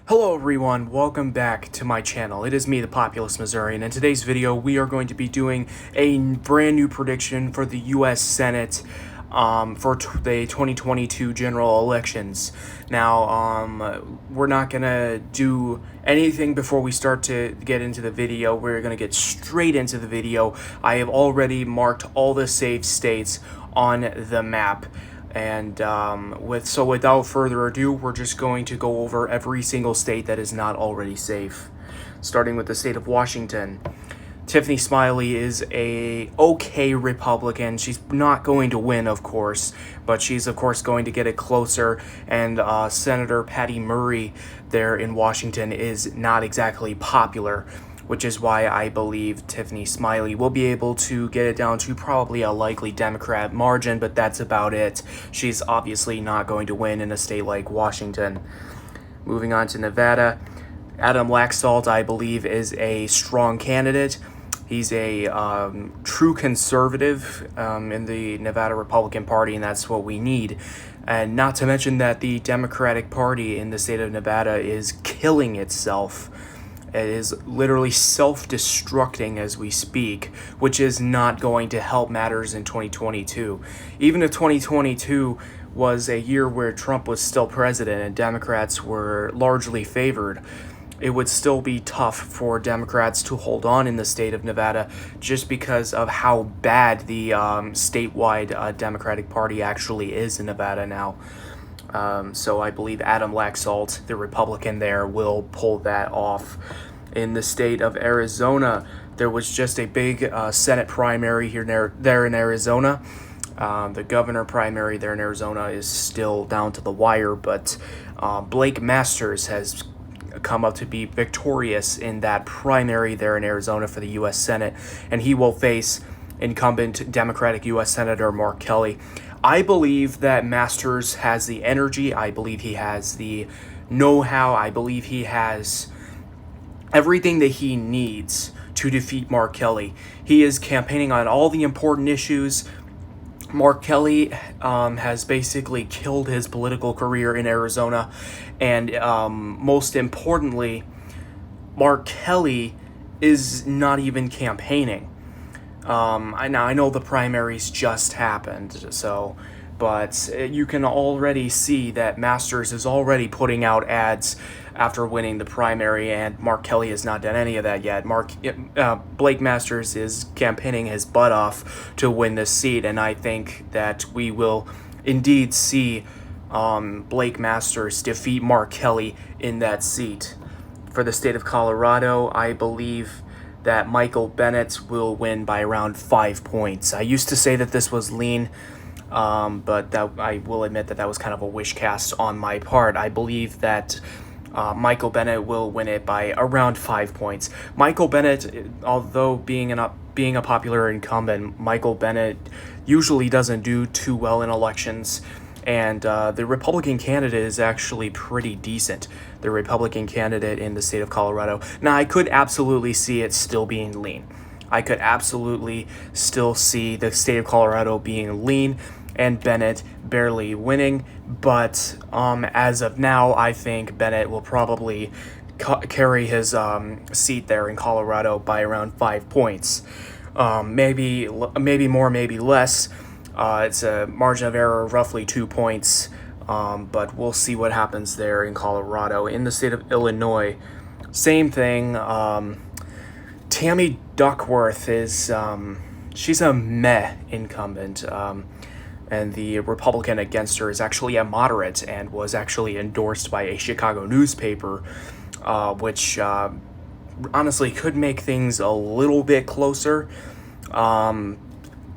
Hello everyone, welcome back to my channel. It is me, the Populous Missourian. In today's video, we are going to be doing a brand new prediction for the U.S. Senate for the 2022 general elections. Now, we're not going to do anything before we start to get into the video. We're going to get straight into the video. I have already marked all the safe states on the map. And without further ado, we're just going to go over every single state that is not already safe. Starting with the state of Washington. Tiffany Smiley is a okay Republican. She's not going to win, of course, but she's, of course, going to get it closer. And Senator Patty Murray there in Washington is not exactly popular, which is why I believe Tiffany Smiley will be able to get it down to probably a likely Democrat margin, but that's about it. She's obviously not going to win in a state like Washington. Moving on to Nevada, Adam Laxalt, I believe, is a strong candidate. He's a true conservative in the Nevada Republican Party, and that's what we need. And not to mention that the Democratic Party in the state of Nevada is killing itself. It is literally self-destructing as we speak, which is not going to help matters in 2022. Even if 2022 was a year where Trump was still president and Democrats were largely favored, it would still be tough for Democrats to hold on in the state of Nevada just because of how bad the statewide Democratic Party actually is in Nevada now. So I believe Adam Laxalt, the Republican there, will pull that off. In the state of Arizona, there was just a big Senate primary there in Arizona. The governor primary there in Arizona is still down to the wire, but Blake Masters has come up to be victorious in that primary there in Arizona for the U.S. Senate, and he will face incumbent Democratic U.S. Senator Mark Kelly. I believe that Masters has the energy. I believe he has the know-how. I believe he has everything that he needs to defeat Mark Kelly. He is campaigning on all the important issues. Mark Kelly has basically killed his political career in Arizona. And most importantly, Mark Kelly is not even campaigning. I know the primaries just happened, but you can already see that Masters is already putting out ads after winning the primary, and Mark Kelly has not done any of that yet. Blake Masters is campaigning his butt off to win this seat, and I think that we will indeed see Blake Masters defeat Mark Kelly in that seat. For the state of Colorado, I believe that Michael Bennet will win by around 5 points. I used to say that this was lean, but I will admit that was kind of a wish cast on my part. I believe that Michael Bennet will win it by around 5 points. Michael Bennet, although being a popular incumbent, Michael Bennet usually doesn't do too well in elections. And the Republican candidate is actually pretty decent. The Republican candidate in the state of Colorado. Now, I could absolutely see it still being lean. I could absolutely still see the state of Colorado being lean and Bennet barely winning. But as of now, I think Bennet will probably carry his seat there in Colorado by around 5 points. Maybe more, maybe less. It's a margin of error of roughly 2 points, but we'll see what happens there in Colorado. In the state of Illinois, same thing. Tammy Duckworth is, she's a meh incumbent, and the Republican against her is actually a moderate and was actually endorsed by a Chicago newspaper, which honestly could make things a little bit closer.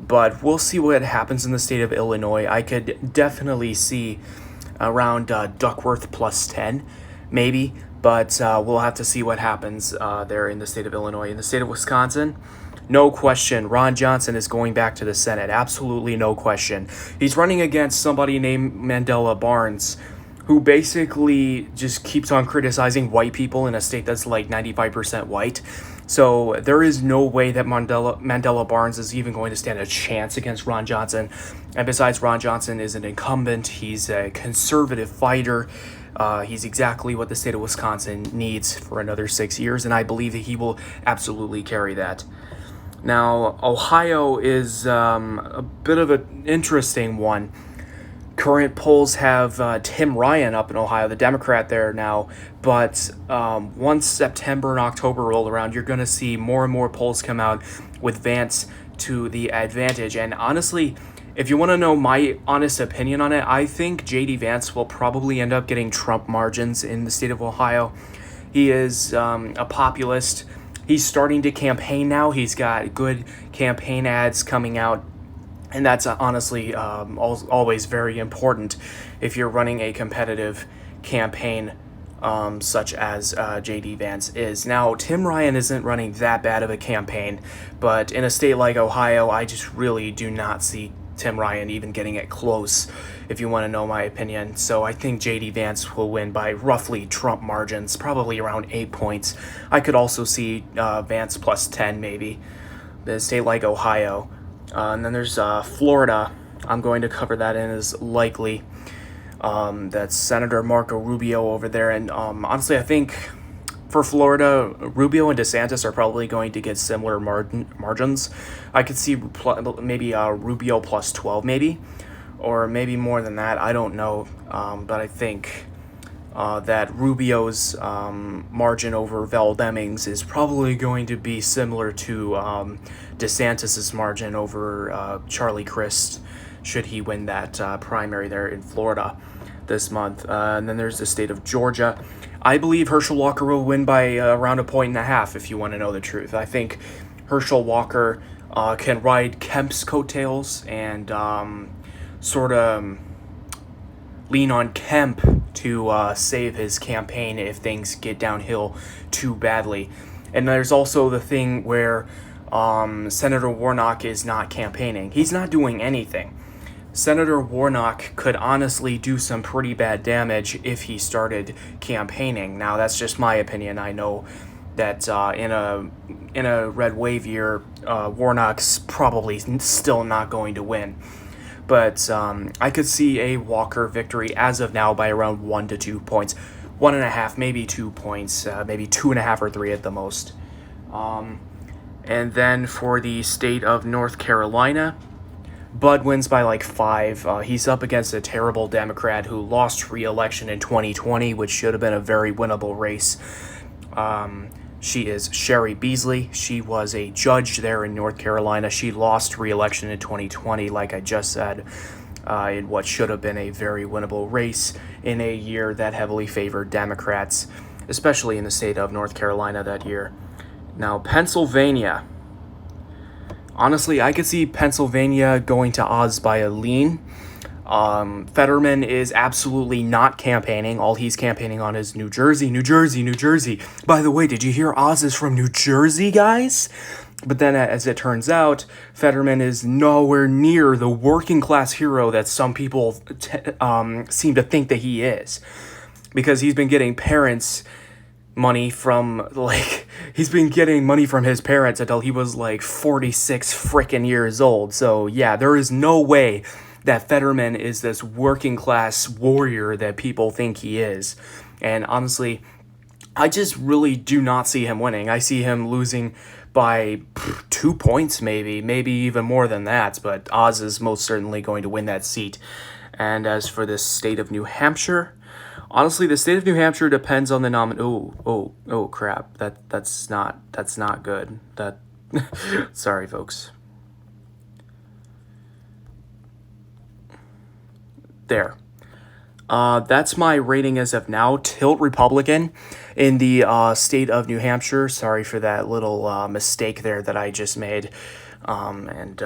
But we'll see what happens in the state of Illinois. I could definitely see around Duckworth plus 10, maybe. But we'll have to see what happens there in the state of Illinois. In the state of Wisconsin, no question, Ron Johnson is going back to the Senate. Absolutely no question. He's running against somebody named Mandela Barnes, who basically just keeps on criticizing white people in a state that's like 95% white. So there is no way that Mandela Barnes is even going to stand a chance against Ron Johnson. And besides, Ron Johnson is an incumbent. He's a conservative fighter. He's exactly what the state of Wisconsin needs for another 6 years, and I believe that he will absolutely carry that. Now, Ohio is a bit of an interesting one. Current polls have Tim Ryan up in Ohio, the Democrat there now, but once September and October roll around, you're going to see more and more polls come out with Vance to the advantage. And honestly, if you want to know my honest opinion on it, I think J.D. Vance will probably end up getting Trump margins in the state of Ohio. He is a populist. He's starting to campaign now. He's got good campaign ads coming out. And that's honestly always very important if you're running a competitive campaign such as J.D. Vance is. Now, Tim Ryan isn't running that bad of a campaign, but in a state like Ohio, I just really do not see Tim Ryan even getting it close, if you want to know my opinion. So I think J.D. Vance will win by roughly Trump margins, probably around 8 points. I could also see Vance plus 10 maybe, in a state like Ohio. And then there's Florida. I'm going to cover that in as likely. That's Senator Marco Rubio over there. And honestly, I think for Florida, Rubio and DeSantis are probably going to get similar margins. I could see maybe Rubio plus 12 maybe, or maybe more than that. I don't know. But I think that Rubio's margin over Val Demings is probably going to be similar to DeSantis's margin over Charlie Crist, should he win that primary there in Florida this month. And then there's the state of Georgia. I believe Herschel Walker will win by around 1.5 points, if you want to know the truth. I think Herschel Walker can ride Kemp's coattails and sort of lean on Kemp to save his campaign if things get downhill too badly. And there's also the thing where Senator Warnock is not campaigning. He's not doing anything. Senator Warnock could honestly do some pretty bad damage if he started campaigning. Now, that's just my opinion. I know that in a red wave year, Warnock's probably still not going to win. But I could see a Walker victory as of now by around 1 to 2 points. 1.5, maybe 2 points, maybe 2.5 or 3 at the most. And then for the state of North Carolina, Bud wins by like 5. He's up against a terrible Democrat who lost re-election in 2020, which should have been a very winnable race. She is Sherry Beasley. She was a judge there in North Carolina. She lost re-election in 2020, like I just said, in what should have been a very winnable race in a year that heavily favored Democrats, especially in the state of North Carolina that year. Now, Pennsylvania. Honestly, I could see Pennsylvania going to Oz by a lean. Fetterman is absolutely not campaigning. All he's campaigning on is New Jersey, New Jersey, New Jersey. By the way, did you hear Oz is from New Jersey, guys? But then, as it turns out, Fetterman is nowhere near the working class hero that some people seem to think that he is. Because he's been getting parents money from, he's been getting money from his parents until he was 46 frickin' years old. So yeah, there is no way that Fetterman is this working class warrior that people think he is. And honestly, I just really do not see him winning. I see him losing by 2 points, maybe even more than that. But Oz is most certainly going to win that seat. And as for the state of New Hampshire, honestly, the state of New Hampshire depends on the Oh crap! That's not good. Sorry, folks. There. That's my rating as of now. Tilt Republican in the state of New Hampshire. Sorry for that little mistake there that I just made. And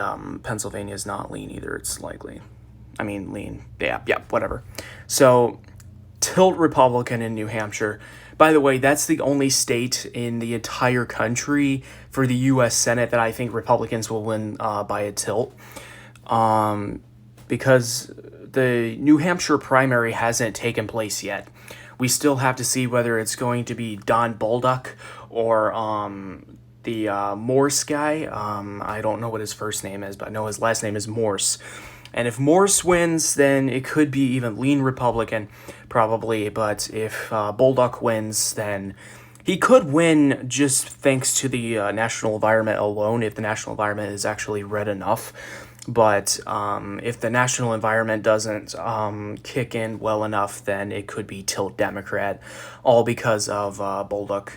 Pennsylvania is not lean either. It's lean. Yeah, whatever. So, tilt Republican in New Hampshire. By the way, that's the only state in the entire country for the U.S. Senate that I think Republicans will win by a tilt. Because the New Hampshire primary hasn't taken place yet. We still have to see whether it's going to be Don Bolduc or the Morse guy. I don't know what his first name is, but I know his last name is Morse. And if Morris wins, then it could be even lean Republican, probably. But if Bolduc wins, then he could win just thanks to the national environment alone, if the national environment is actually red enough. But if the national environment doesn't kick in well enough, then it could be tilt Democrat, all because of Bolduc.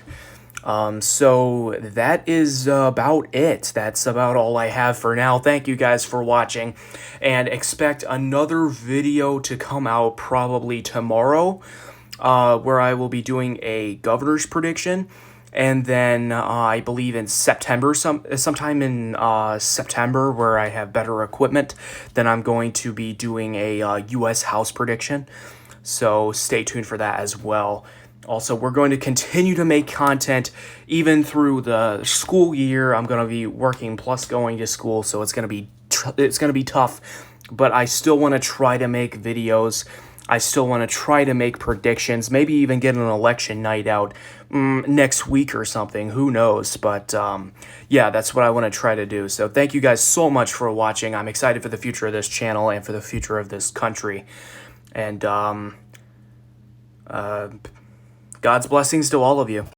So that is about it. That's about all I have for now. Thank you guys for watching, and expect another video to come out probably tomorrow, where I will be doing a governor's prediction. And then I believe in September, sometime in September, where I have better equipment, then I'm going to be doing a U.S. House prediction. So stay tuned for that as well. Also, we're going to continue to make content even through the school year. I'm going to be working plus going to school, so it's going to be tough. But I still want to try to make videos. I still want to try to make predictions, maybe even get an election night out next week or something. Who knows? But yeah, that's what I want to try to do. So thank you guys so much for watching. I'm excited for the future of this channel and for the future of this country. And God's blessings to all of you.